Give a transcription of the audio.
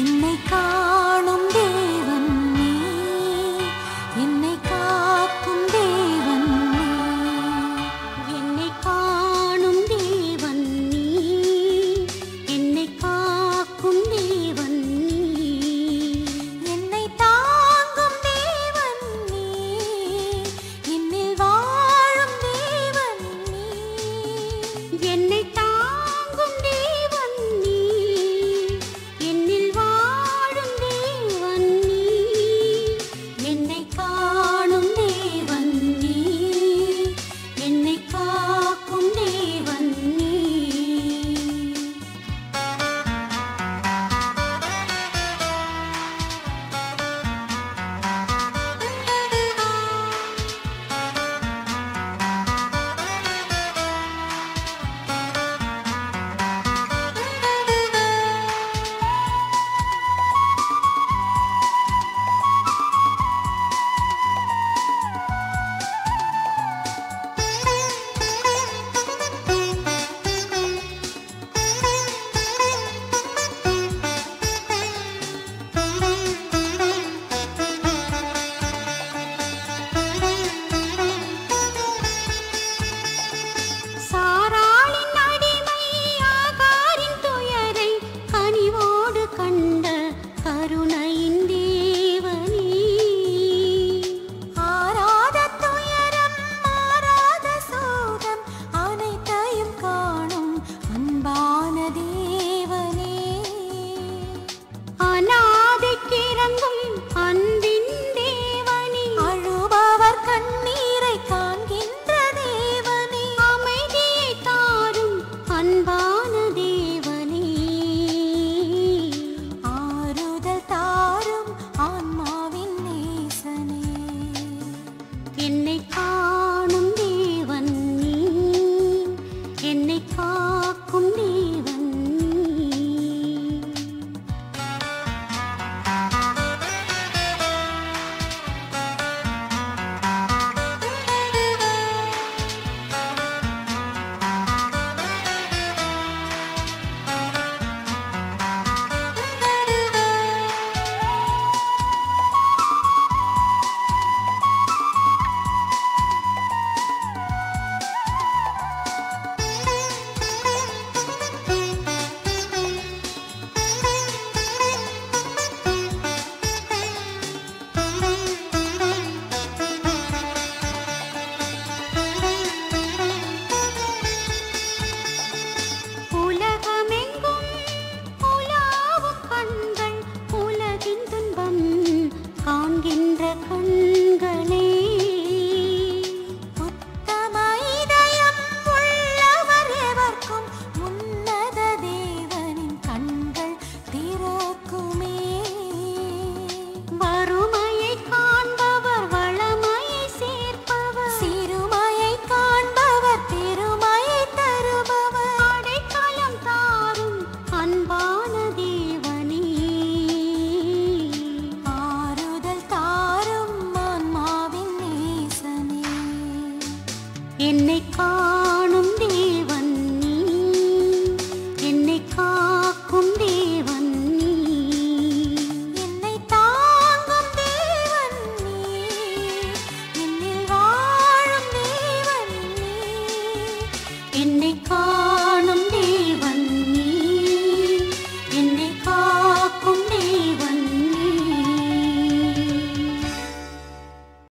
என்னை காணும் தேவன் நீ, என்னை காக்கும் தேவன் நீ. என்னை காணும் தேவன் நீ, என்னை காக்கும் தேவன் நீ. என்னை தாங்கும் தேவன் நீ, என்னில் வாழும் தேவன் நீ. என்னை தாங்கும் தேவன் நீ, என்னில் வாழும் தேவன் நீ. என்னை காணும் தேவன் நீ, என்னை காக்கும் தேவன் நீ. சாராளின் அடிமை ஆகாரின் துயரை கனிவோடு கண்ட கருணையின் தேவனே. ஆராத துயரம் மாறாத சோகம் அனைத்தையும் காணும் அன்பான தேவனே. அநாதைக்கிறங்கும் அன்பின் தேவனே. அழுபவர் கண்ணீரை காண்கின்ற தேவனே. அமைதியை தாரும் அன்பான தேவனே. ஆறுதல் தாரும் ஆன்மாவின் நேசனே. என்னை காணும் தேவன் நீ, என்னை காக்கும் தேவன் நீ. உலகமெங்கும் உலாவும் கண்கள், உலகின் துன்பம் காண்கின்ற கண்களே. உத்தம இதயம் உள்ளவர் எவர்க்கும் உன்னத தேவனின் கண்கள் திறக்குமே. வறுமையை காண்பவர் வளமையை சேர்ப்பவர், சிறுமையை காண்பவர் பெருமையை தருபவர். அடைக்கலம் தாரும் அன்பான தேவனே. ஆறுதல் தாரும் ஆன்மாவின் நேசனே. என்னை